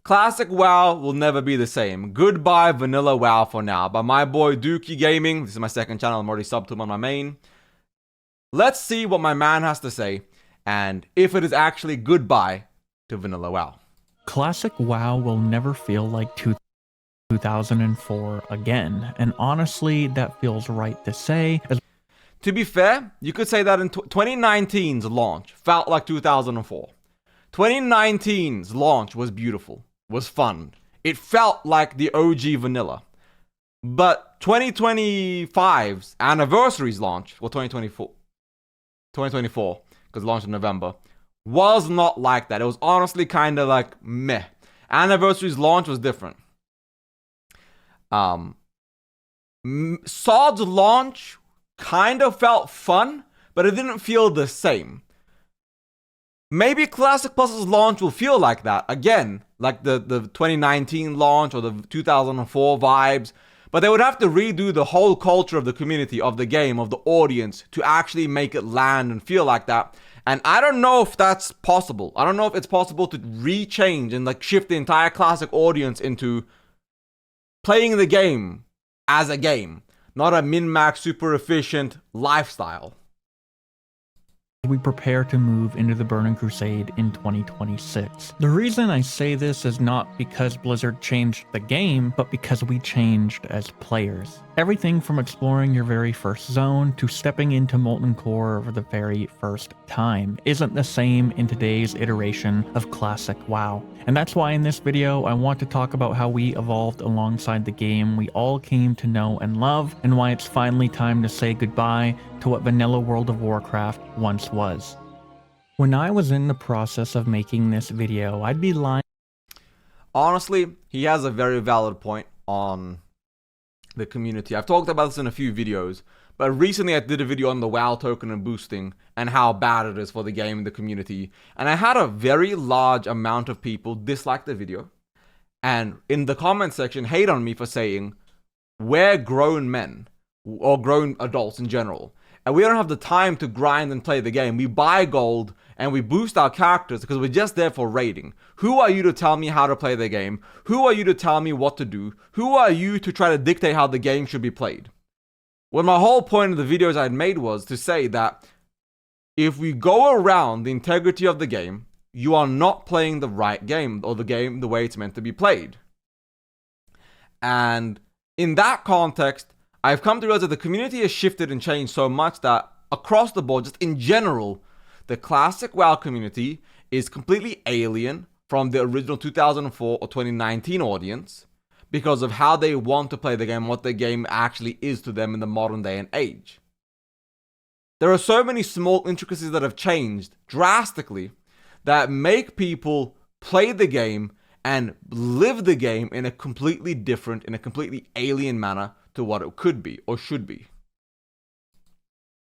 Classic WoW will never be the same. Goodbye vanilla WoW for now. By my boy Dookie Gaming. This is my second channel. I'm already subbed to him on my main. Let's see what my man has to say, and if it is actually goodbye to vanilla WoW. Classic WoW will never feel like 2004 again, and honestly, that feels right to say. To be fair, you could say that in 2019's launch felt like 2004. 2019's launch was beautiful, was fun. It felt like the OG vanilla. But 2025's anniversary's launch, well 2024, because it launched in November, was not like that. It was honestly kind of like meh. Anniversary's launch was different. Sod's launch kind of felt fun, but it didn't feel the same. Maybe Classic Plus's launch will feel like that again, like the 2019 launch or the 2004 vibes, but they would have to redo the whole culture of the community, of the game, of the audience to actually make it land and feel like that. And I don't know if that's possible. I don't know if it's possible to rechange and like shift the entire Classic audience into playing the game as a game, not a min-max super efficient lifestyle. We prepare to move into the Burning Crusade in 2026. The reason I say this is not because Blizzard changed the game, but because we changed as players. Everything from exploring your very first zone to stepping into Molten Core for the very first time isn't the same in today's iteration of Classic WoW. And that's why in this video I want to talk about how we evolved alongside the game we all came to know and love, and why it's finally time to say goodbye to what vanilla World of Warcraft once was. When I was in the process of making this video, I'd be lying. Honestly, he has a very valid point on the community. I've talked about this in a few videos, but recently I did a video on the WoW token and boosting and how bad it is for the game and the community. And I had a very large amount of people dislike the video and in the comment section hate on me for saying we're grown men or grown adults in general, and we don't have the time to grind and play the game. We buy gold and we boost our characters because we're just there for raiding. Who are you to tell me how to play the game? Who are you to tell me what to do? Who are you to try to dictate how the game should be played? Well, my whole point of the videos I had made was to say that if we go around the integrity of the game, you are not playing the right game, or the game the way it's meant to be played. And in that context, I've come to realize that the community has shifted and changed so much that across the board, just in general, the Classic WoW community is completely alien from the original 2004 or 2019 audience because of how they want to play the game, what the game actually is to them in the modern day and age. There are so many small intricacies that have changed drastically that make people play the game and live the game in a completely different, in a completely alien manner to what it could be or should be.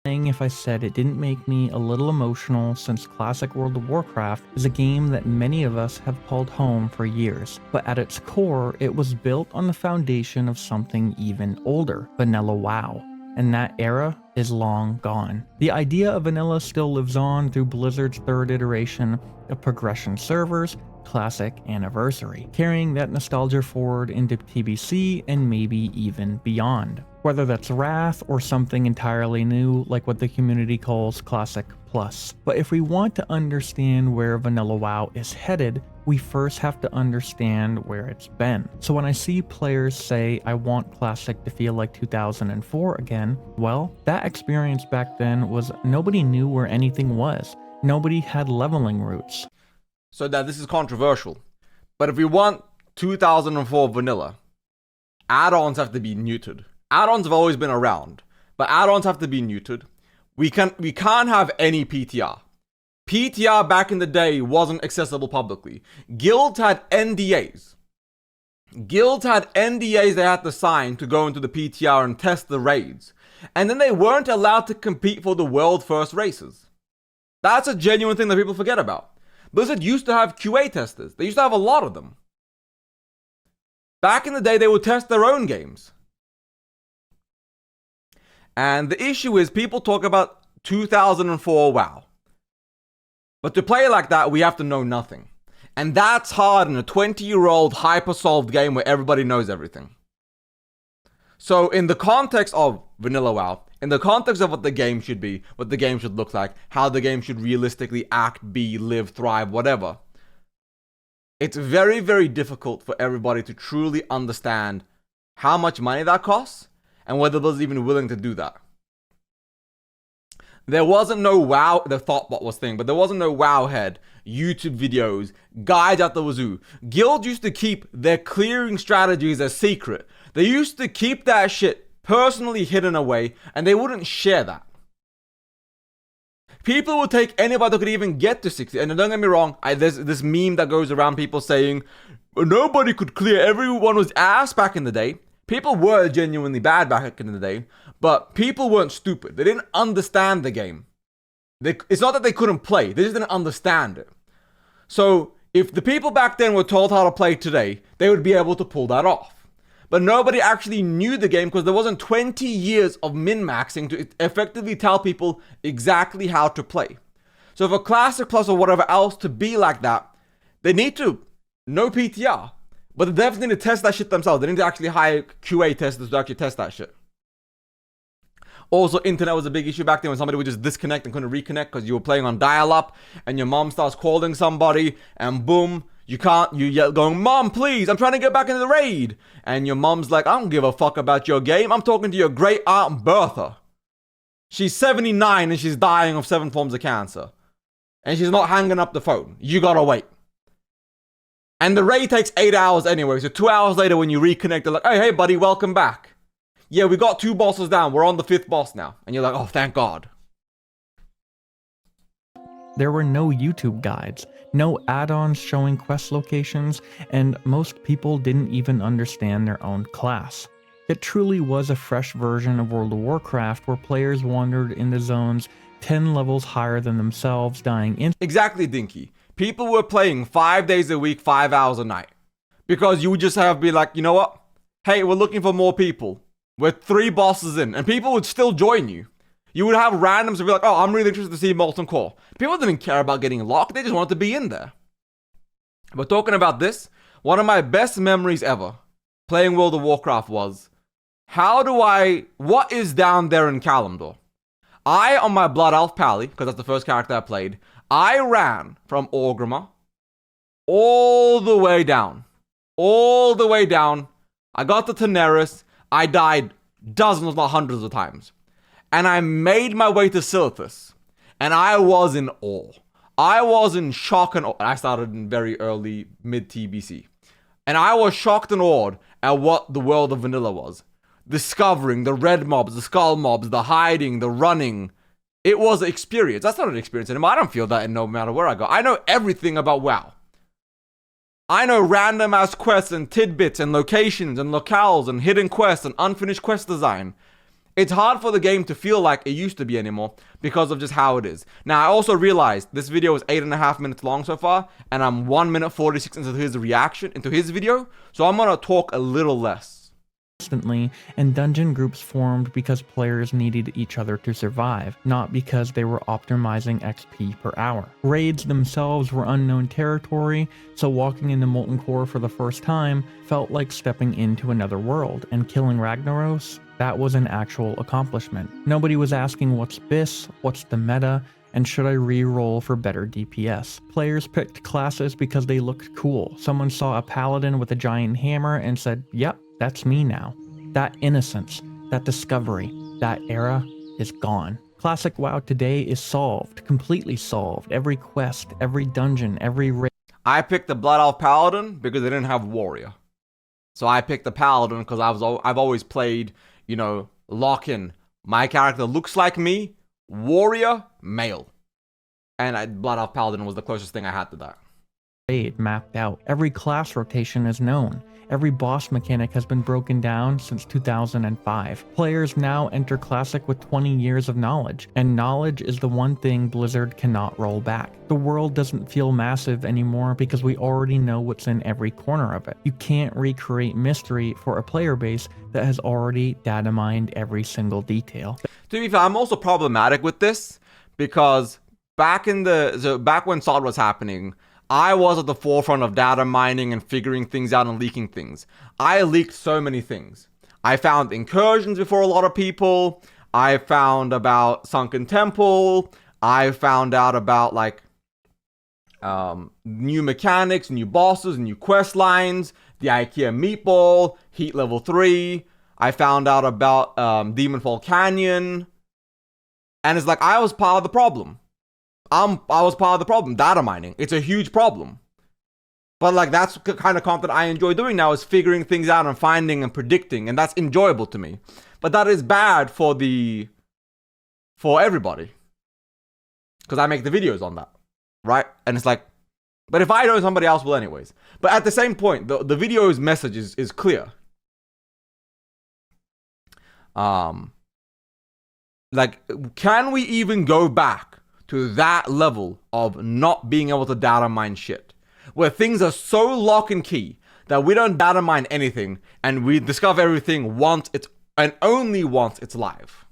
If I said it didn't make me a little emotional, since Classic World of Warcraft is a game that many of us have called home for years, but at its core it was built on the foundation of something even older, vanilla WoW, and that era is long gone. The idea of vanilla still lives on through Blizzard's third iteration of progression servers, Classic Anniversary, carrying that nostalgia forward into TBC and maybe even beyond. Whether that's Wrath or something entirely new like what the community calls Classic Plus. But if we want to understand where vanilla WoW is headed, we first have to understand where it's been. So when I see players say, I want Classic to feel like 2004 again, well, that experience back then was nobody knew where anything was. Nobody had leveling routes. So that this is controversial, but if we want 2004 vanilla, add-ons have to be neutered. Add-ons have always been around, but add-ons have to be neutered. We can't have any PTR. PTR back in the day wasn't accessible publicly. Guilds had NDAs. Guilds had NDAs they had to sign to go into the PTR and test the raids. And then they weren't allowed to compete for the world first races. That's a genuine thing that people forget about. Blizzard used to have QA testers. They used to have a lot of them. Back in the day, they would test their own games. And the issue is people talk about 2004 WoW. But to play like that, we have to know nothing. And that's hard in a 20-year-old hyper-solved game where everybody knows everything. So in the context of Vanilla WoW, in the context of what the game should be, what the game should look like, how the game should realistically act, be, live, thrive, whatever, it's very, very difficult for everybody to truly understand how much money that costs and whether they're even willing to do that. There wasn't no WoW, the Thoughtbot was thing, but there wasn't no Wowhead, YouTube videos, guides out the wazoo. Guilds used to keep their clearing strategies a secret. They used to keep that shit personally hidden away, and they wouldn't share that. People would take anybody that could even get to 60. And don't get me wrong, there's this meme that goes around people saying, nobody could clear, everyone was ass back in the day. People were genuinely bad back in the day, but people weren't stupid. They didn't understand the game. It's not that they couldn't play, they just didn't understand it. So if the people back then were told how to play today, they would be able to pull that off. But nobody actually knew the game because there wasn't 20 years of min-maxing to effectively tell people exactly how to play. So for Classic Plus or whatever else to be like that, they need to know PTR. But the devs need to test that shit themselves. They need to actually hire QA testers to actually test that shit. Also, internet was a big issue back then when somebody would just disconnect and couldn't reconnect because you were playing on dial-up and your mom starts calling somebody and boom, you yell going, Mom, please, I'm trying to get back into the raid. And your mom's like, I don't give a fuck about your game. I'm talking to your great aunt Bertha. She's 79 and she's dying of 7 forms of cancer. And she's not hanging up the phone. You gotta wait. And the raid takes 8 hours anyway. So 2 hours later when you reconnect, they're like, hey buddy, welcome back. Yeah, we got 2 bosses down. We're on the 5th boss now. And you're like, oh, thank God. There were no YouTube guides, no add-ons showing quest locations, and most people didn't even understand their own class. It truly was a fresh version of World of Warcraft where players wandered into zones 10 levels higher than themselves, dying instantly. Exactly, Dinky. People were playing 5 days a week, 5 hours a night. Because you would just have to be like, you know what? Hey, we're looking for more people. We're 3 bosses in. And people would still join you. You would have randoms who be like, oh, I'm really interested to see Molten Core. People didn't care about getting locked. They just wanted to be in there. But talking about this, one of my best memories ever playing World of Warcraft was, what is down there in Kalimdor? On my Blood Elf Pally, because that's the first character I played, I ran from Orgrimmar all the way down. All the way down. I got to Teneris. I died dozens, if not hundreds of times. And I made my way to Silithus. And I was in awe. I was in shock and awe. I started in very early, mid-TBC. And I was shocked and awed at what the world of vanilla was. Discovering the red mobs, the skull mobs, the hiding, the running. It was an experience. That's not an experience anymore. I don't feel that no matter where I go. I know everything about WoW. I know random ass quests and tidbits and locations and locales and hidden quests and unfinished quest design. It's hard for the game to feel like it used to be anymore because of just how it is. Now, I also realized this video is 8.5 minutes long so far, and I'm 1 minute 46 into his reaction, into his video, so I'm gonna talk a little less. Instantly, and dungeon groups formed because players needed each other to survive, not because they were optimizing XP per hour. Raids themselves were unknown territory, so walking into Molten Core for the first time felt like stepping into another world, and killing Ragnaros, that was an actual accomplishment. Nobody was asking what's BIS, what's the meta, and should I re-roll for better DPS. Players picked classes because they looked cool. Someone saw a paladin with a giant hammer and said, yep, that's me now. That innocence, that discovery, that era is gone. Classic WoW today is solved, completely solved. Every quest, every dungeon, every raid. I picked the Blood Elf Paladin because they didn't have Warrior. So I picked the Paladin because I've always played, you know, lock-in. My character looks like me, Warrior, male. And Blood Elf Paladin was the closest thing I had to that. Raid mapped out. Every class rotation is known. Every boss mechanic has been broken down since 2005. Players now enter Classic with 20 years of knowledge, and knowledge is the one thing Blizzard cannot roll back. The world doesn't feel massive anymore because we already know what's in every corner of it. You can't recreate mystery for a player base that has already data mined every single detail. To be fair, I'm also problematic with this because back when SOD was happening, I was at the forefront of data mining and figuring things out and leaking things. I leaked so many things. I found incursions before a lot of people. I found about Sunken Temple. I found out about like new mechanics, new bosses, new quest lines, the IKEA meatball, heat level 3. I found out about Demonfall Canyon. And it's like I was part of the problem. I was part of the problem. Data mining. It's a huge problem. But like that's the kind of content I enjoy doing now, is figuring things out and finding and predicting, and that's enjoyable to me. But that is bad for everybody. Because I make the videos on that. Right? And it's like, but if I don't, somebody else will anyways. But at the same point, the video's message is clear. Like, can we even go back to that level of not being able to data mine shit? Where things are so lock and key that we don't data mine anything and we discover everything once it's, and only once it's live.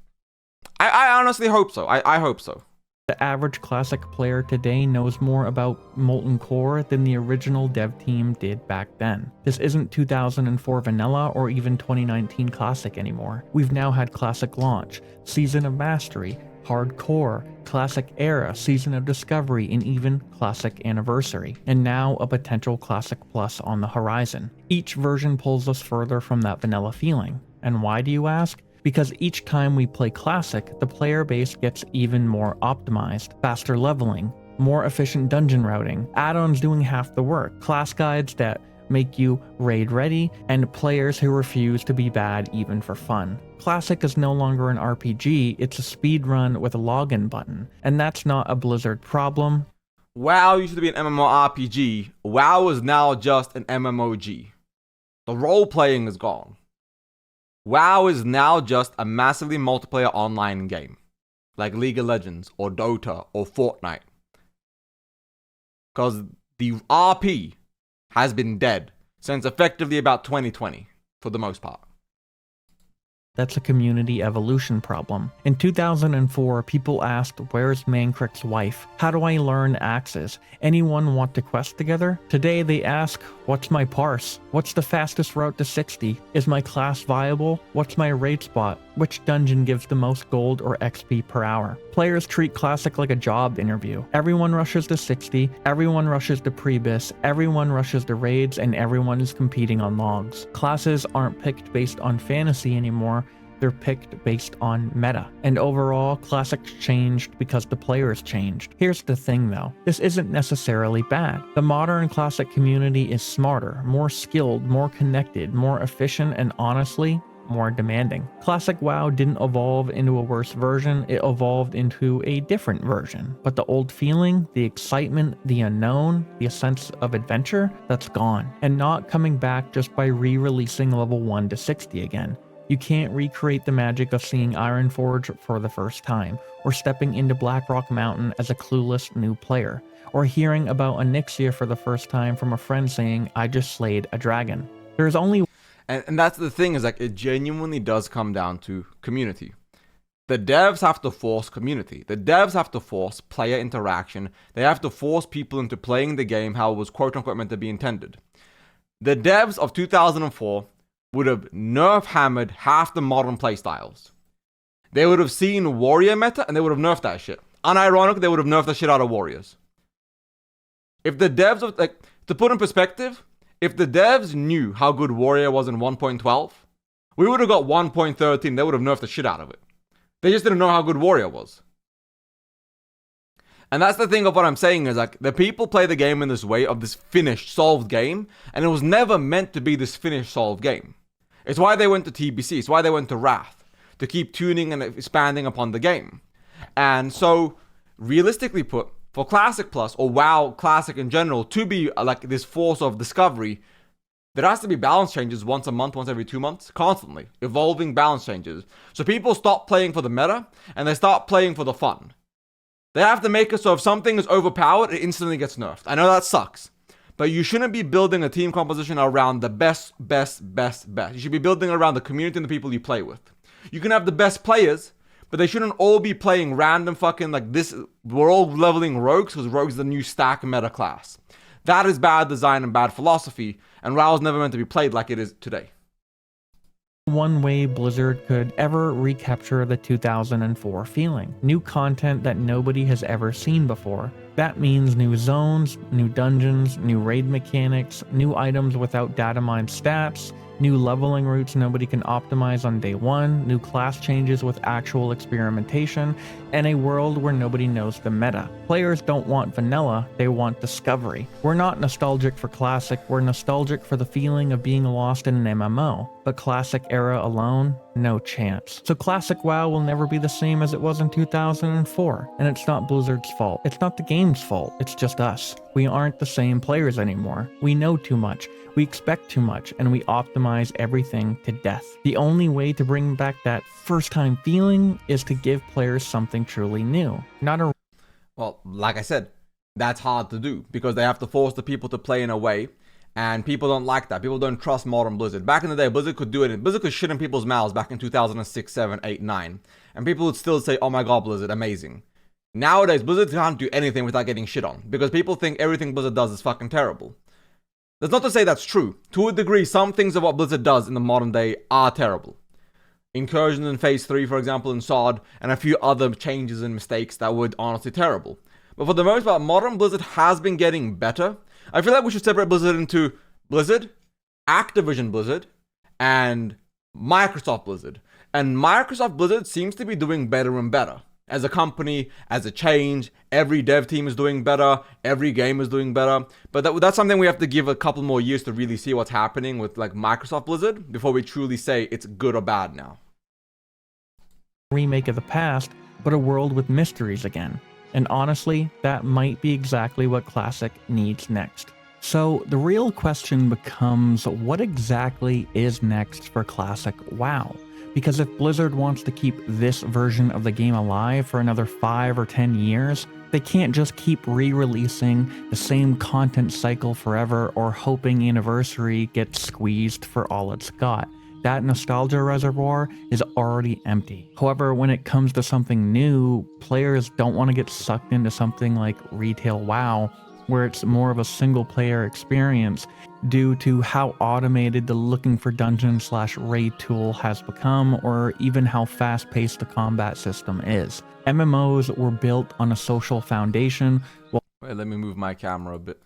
I honestly hope so. I hope so. The average Classic player today knows more about Molten Core than the original dev team did back then. This isn't 2004 Vanilla or even 2019 Classic anymore. We've now had Classic Launch, Season of Mastery, Hardcore, Classic Era, Season of Discovery, and even Classic Anniversary, and now a potential Classic Plus on the horizon. Each version pulls us further from that vanilla feeling. And why, do you ask? Because each time we play Classic, the player base gets even more optimized, faster leveling, more efficient dungeon routing, add-ons doing half the work, class guides that make you raid ready, and players who refuse to be bad even for fun. Classic is no longer an RPG, it's a speedrun with a login button, and that's not a Blizzard problem. WoW used to be an MMORPG. WoW is now just an MMOG. The role-playing is gone. WoW is now just a massively multiplayer online game, like League of Legends, or Dota, or Fortnite. Because the RP has been dead since effectively about 2020, for the most part. That's a community evolution problem. In 2004, people asked, where's Mancrick's wife? How do I learn axes? Anyone want to quest together? Today they ask, what's my parse? What's the fastest route to 60? Is my class viable? What's my raid spot? Which dungeon gives the most gold or XP per hour? Players treat Classic like a job interview. Everyone rushes to 60, everyone rushes to Prebis, everyone rushes to raids, and everyone is competing on logs. Classes aren't picked based on fantasy anymore, they're picked based on meta. And overall, Classic changed because the players changed. Here's the thing though, this isn't necessarily bad. The modern Classic community is smarter, more skilled, more connected, more efficient, and honestly, more demanding. Classic WoW didn't evolve into a worse version, it evolved into a different version. But the old feeling, the excitement, the unknown, the sense of adventure, that's gone. And not coming back just by re-releasing level 1 to 60 again. You can't recreate the magic of seeing Ironforge for the first time, or stepping into Blackrock Mountain as a clueless new player, or hearing about Onyxia for the first time from a friend saying, I just slayed a dragon. There's only... And that's the thing, is like, it genuinely does come down to community. The devs have to force community. The devs have to force player interaction. They have to force people into playing the game how it was quote-unquote meant to be intended. The devs of 2004 would have nerf hammered half the modern playstyles. They would have seen warrior meta and they would have nerfed that shit. Unironically, they would have nerfed the shit out of warriors. If the devs of, like, to put in perspective, if the devs knew how good warrior was in 1.12, we would have got 1.13. They would have nerfed the shit out of it. They just didn't know how good warrior was. And that's the thing of what I'm saying, is like, the people play the game in this way of this finished, solved game, and it was never meant to be this finished, solved game. It's why they went to TBC, it's why they went to Wrath, to keep tuning and expanding upon the game. And so, realistically put, for Classic Plus, or WoW Classic in general, to be like this force of discovery, there has to be balance changes once a month, once every 2 months, constantly. Evolving balance changes. So people stop playing for the meta, and they start playing for the fun. They have to make it so if something is overpowered, it instantly gets nerfed. I know that sucks. But you shouldn't be building a team composition around the best. You should be building around the community and the people you play with. You can have the best players, but they shouldn't all be playing random fucking, like this. We're all leveling rogues because rogues is the new stack meta class. That is bad design and bad philosophy, and WoW is never meant to be played like it is today. One way Blizzard could ever recapture the 2004 feeling. New content that nobody has ever seen before. That means new zones, new dungeons, new raid mechanics, new items without data mined stats, new leveling routes nobody can optimize on day one, new class changes with actual experimentation, and a world where nobody knows the meta. Players don't want vanilla, they want discovery. We're not nostalgic for Classic, we're nostalgic for the feeling of being lost in an MMO. But Classic era alone, no chance. So Classic WoW will never be the same as it was in 2004, and it's not Blizzard's fault. It's not the game's fault, it's just us. We aren't the same players anymore. We know too much. We expect too much, and we optimize everything to death. The only way to bring back that first-time feeling is to give players something truly new. Well, like I said, that's hard to do, because they have to force the people to play in a way, and people don't like that. People don't trust modern Blizzard. Back in the day, Blizzard could do it. Blizzard could shit in people's mouths back in 2006, 7, 8, 9. And people would still say, oh my god, Blizzard, amazing. Nowadays, Blizzard can't do anything without getting shit on, because people think everything Blizzard does is fucking terrible. That's not to say that's true. To a degree, some things of what Blizzard does in the modern day are terrible. Incursions in Phase 3, for example, in SOD, and a few other changes and mistakes that were honestly terrible. But for the most part, modern Blizzard has been getting better. I feel like we should separate Blizzard into Blizzard, Activision Blizzard, and Microsoft Blizzard. And Microsoft Blizzard seems to be doing better and better. As a company, as a change, every dev team is doing better, every game is doing better. But that's something we have to give a couple more years to really see what's happening with like Microsoft Blizzard before we truly say it's good or bad now. Remake of the past, but a world with mysteries again. And honestly, that might be exactly what Classic needs next. So the real question becomes, what exactly is next for Classic WoW? Because if Blizzard wants to keep this version of the game alive for another 5 or 10 years, they can't just keep re-releasing the same content cycle forever or hoping Anniversary gets squeezed for all it's got. That nostalgia reservoir is already empty. However, when it comes to something new, players don't want to get sucked into something like Retail WoW, where it's more of a single-player experience due to how automated the looking for dungeon/raid tool has become, or even how fast-paced the combat system is. MMOs were built on a social foundation. Wait, let me move my camera a bit,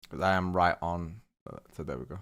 because I am right on. So there we go.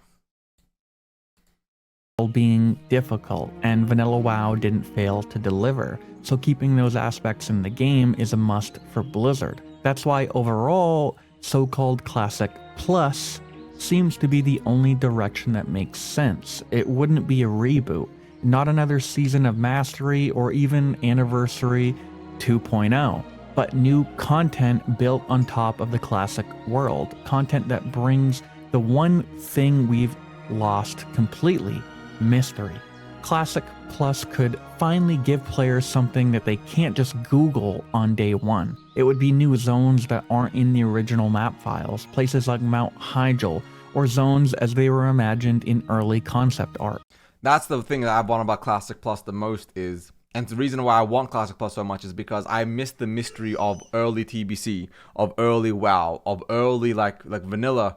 Being difficult, and Vanilla WoW didn't fail to deliver, so keeping those aspects in the game is a must for Blizzard. That's why overall, so-called Classic Plus seems to be the only direction that makes sense. It wouldn't be a reboot, not another season of Mastery or even Anniversary 2.0, but new content built on top of the Classic world, content that brings the one thing we've lost completely: mystery. Classic Plus could finally give players something that they can't just Google on day one. It would be new zones that aren't in the original map files, places like Mount Hyjal, or zones as they were imagined in early concept art. That's the thing that I want about Classic Plus the most is, and the reason why I want Classic Plus so much is because I miss the mystery of early TBC, of early WoW, of early like vanilla,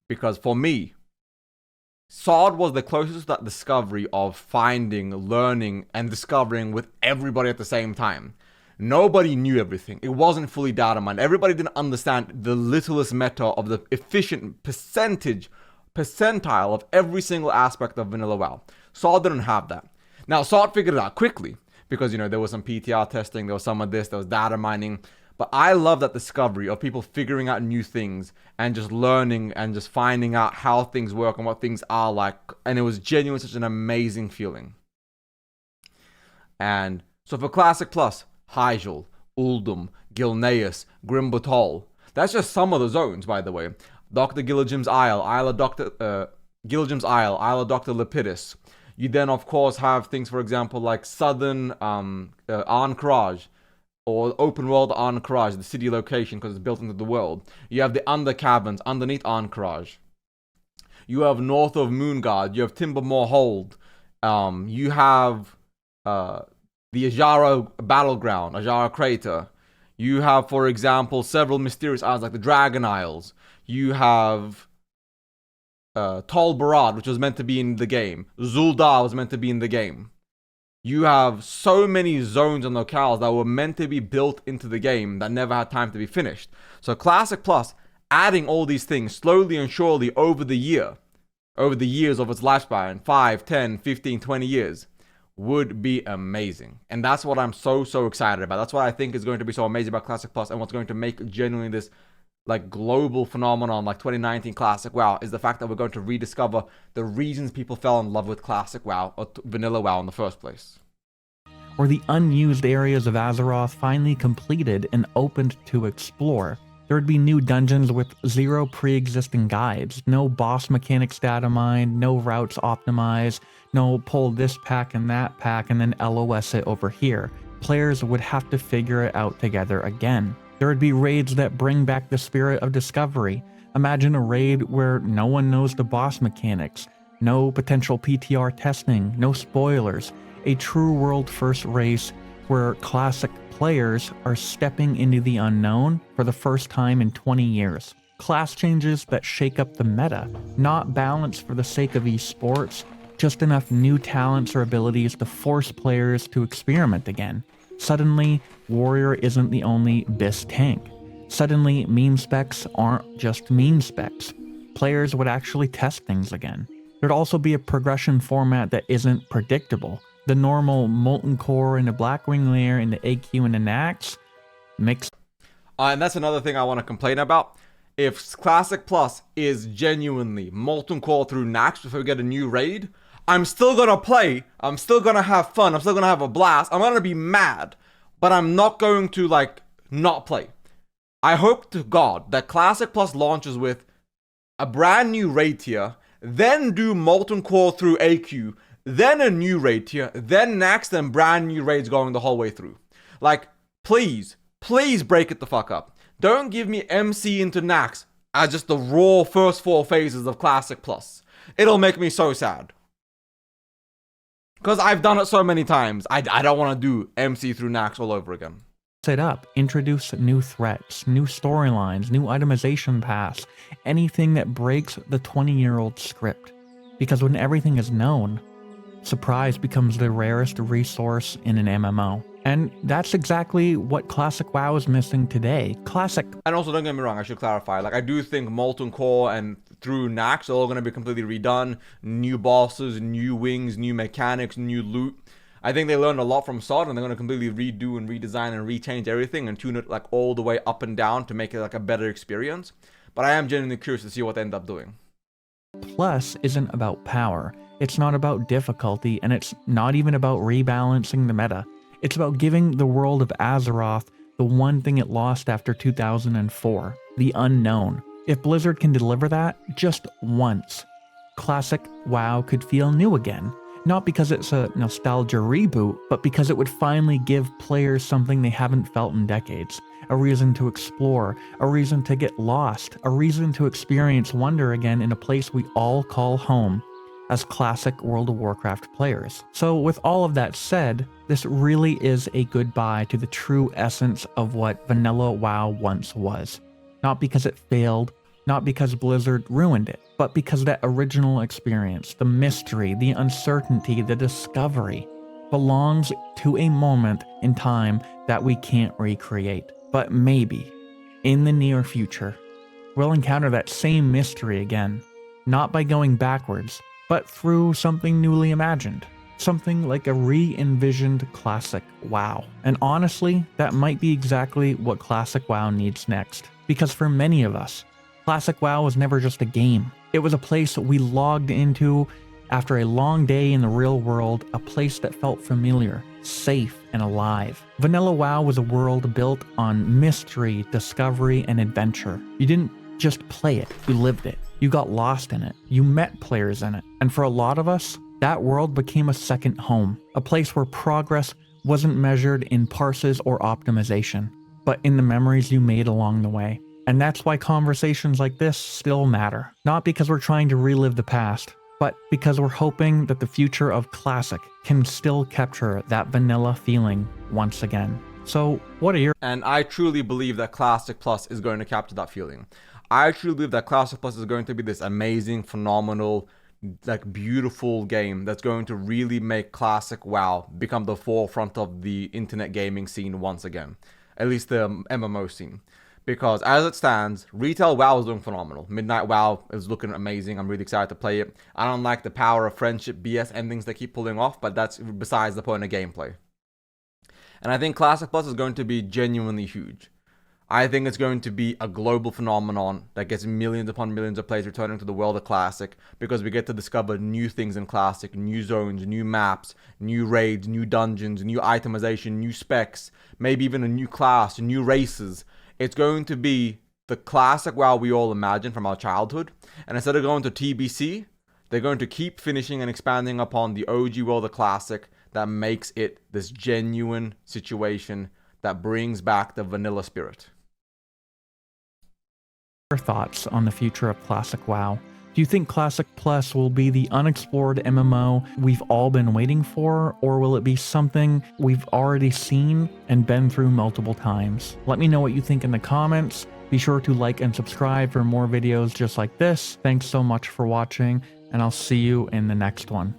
because for me, SOD was the closest to that discovery of finding, learning, and discovering with everybody at the same time. Nobody knew everything. It wasn't fully data mined. Everybody didn't understand the littlest meta of the efficient percentile of every single aspect of vanilla WoW. SOD didn't have that. Now, SOD figured it out quickly because, you know, there was some PTR testing, there was some of this, there was data mining. But I love that discovery of people figuring out new things and just learning and just finding out how things work and what things are like. And it was genuinely such an amazing feeling. And so for Classic Plus, Hyjal, Uldum, Gilneas, Grimbatol. That's just some of the zones, by the way. Dr. Gilligam's Isle, Isle of Dr. Lepidus. You then, of course, have things, for example, like Southern Ahn'Qiraj, or open world Ahn'Qiraj, the city location because it's built into the world. You have the under caverns underneath Ahn'Qiraj. You have north of Moonguard. You have Timbermore Hold. You have the Ajara battleground, Ajara crater. You have, for example, several mysterious islands like the Dragon Isles. You have Tol Barad, which was meant to be in the game. Zuldar was meant to be in the game. You have so many zones and locales that were meant to be built into the game that never had time to be finished. So Classic Plus, adding all these things slowly and surely over the years of its lifespan, 5, 10, 15, 20 years, would be amazing. And that's what I'm so excited about. That's what I think is going to be so amazing about Classic Plus, and what's going to make genuinely this like global phenomenon like 2019 Classic WoW is the fact that we're going to rediscover the reasons people fell in love with Classic WoW or Vanilla WoW in the first place. Were the unused areas of Azeroth finally completed and opened to explore, there would be new dungeons with zero pre-existing guides, no boss mechanics data mined, no routes optimized, no pull this pack and that pack and then LOS it over here. Players would have to figure it out together again. There would be raids that bring back the spirit of discovery. Imagine a raid where no one knows the boss mechanics, no potential PTR testing, no spoilers, a true world first race where classic players are stepping into the unknown for the first time in 20 years. Class changes that shake up the meta, not balance for the sake of esports, just enough new talents or abilities to force players to experiment again. Suddenly, Warrior isn't the only BIS tank. Suddenly, meme specs aren't just meme specs. Players would actually test things again. There'd also be a progression format that isn't predictable. The normal Molten Core and the Blackwing layer and the AQ and the Nax mixed. And that's another thing I want to complain about. If Classic Plus is genuinely Molten Core through Nax before we get a new raid, I'm still gonna play, I'm still gonna have fun, I'm still gonna have a blast, I'm gonna be mad, but I'm not going to, like, not play. I hope to God that Classic Plus launches with a brand new raid tier, then do Molten Core through AQ, then a new raid tier, then Nax, then brand new raids going the whole way through. Like, please break it the fuck up. Don't give me MC into Nax as just the raw first 4 phases of Classic Plus. It'll make me so sad. Because I've done it so many times. I don't want to do MC through Nax all over again. Set up, introduce new threats, new storylines, new itemization paths, anything that breaks the 20-year-old script. Because when everything is known, surprise becomes the rarest resource in an MMO. And that's exactly what Classic WoW is missing today. And also, don't get me wrong, I should clarify. Like, I do think Molten Core and through Nax are all going to be completely redone. New bosses, new wings, new mechanics, new loot. I think they learned a lot from SOD, and they're going to completely redo and redesign and rechange everything and tune it like all the way up and down to make it like a better experience. But I am genuinely curious to see what they end up doing. Plus isn't about power. It's not about difficulty, and it's not even about rebalancing the meta. It's about giving the world of Azeroth the one thing it lost after 2004, the unknown. If Blizzard can deliver that just once, Classic WoW could feel new again. Not because it's a nostalgia reboot, but because it would finally give players something they haven't felt in decades. A reason to explore, a reason to get lost, a reason to experience wonder again in a place we all call home as classic World of Warcraft players. So with all of that said, this really is a goodbye to the true essence of what Vanilla WoW once was. Not because it failed, not because Blizzard ruined it, but because that original experience, the mystery, the uncertainty, the discovery, belongs to a moment in time that we can't recreate. But maybe, in the near future, we'll encounter that same mystery again, not by going backwards, but through something newly imagined. Something like a re-envisioned Classic WoW. And honestly, that might be exactly what Classic WoW needs next. Because for many of us, Classic WoW was never just a game. It was a place we logged into after a long day in the real world, a place that felt familiar, safe, and alive. Vanilla WoW was a world built on mystery, discovery, and adventure. You didn't just play it, you lived it. You got lost in it. You met players in it. And for a lot of us, that world became a second home, a place where progress wasn't measured in parses or optimization, but in the memories you made along the way. And that's why conversations like this still matter. Not because we're trying to relive the past, but because we're hoping that the future of Classic can still capture that vanilla feeling once again. So, what are your And I truly believe that Classic Plus is going to capture that feeling. I truly believe that Classic Plus is going to be this amazing, phenomenal, like beautiful game that's going to really make Classic WoW become the forefront of the internet gaming scene once again. At least the MMO scene. Because as it stands, retail WoW is doing phenomenal. Midnight WoW is looking amazing. I'm really excited to play it. I don't like the power of friendship BS endings they keep pulling off, but that's besides the point of gameplay. And I think Classic Plus is going to be genuinely huge. I think it's going to be a global phenomenon that gets millions upon millions of players returning to the world of Classic, because we get to discover new things in Classic, new zones, new maps, new raids, new dungeons, new itemization, new specs, maybe even a new class, new races. It's going to be the Classic WoW we all imagine from our childhood. And instead of going to TBC, they're going to keep finishing and expanding upon the OG world of Classic that makes it this genuine situation that brings back the vanilla spirit. thoughts on the future of Classic WoW? Do you think Classic Plus will be the unexplored MMO we've all been waiting for, or will it be something we've already seen and been through multiple times? Let me know what you think in the comments. Be sure to like and subscribe for more videos just like this. Thanks so much for watching, and I'll see you in the next one.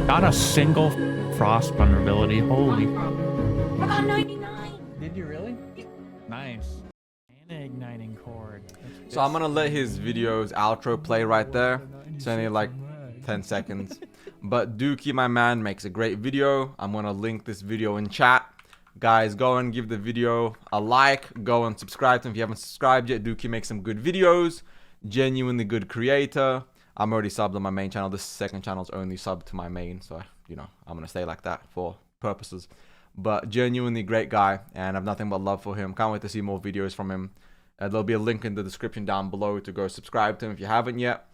Got a single frost vulnerability. Holy. I got 99. Did you really? Nice. And an igniting cord. So I'm gonna let his video's outro play right there. It's only like 10 seconds. But Dookie, my man, makes a great video. I'm gonna link this video in chat. Guys, go and give the video a like. Go and subscribe to him if you haven't subscribed yet. Dookie makes some good videos. Genuinely good creator. I'm already subbed on my main channel. This second channel's only subbed to my main. So, you know, I'm gonna stay like that for purposes. But genuinely great guy, and I have nothing but love for him. Can't wait to see more videos from him. There'll be a link in the description down below to go subscribe to him if you haven't yet.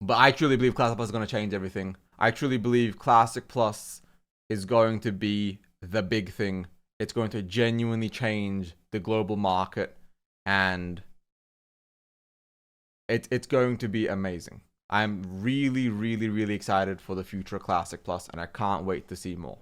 But I truly believe Classic Plus is going to change everything. I truly believe Classic Plus is going to be the big thing. It's going to genuinely change the global market, and it's going to be amazing. I'm really, really, really excited for the future of Classic Plus, and I can't wait to see more.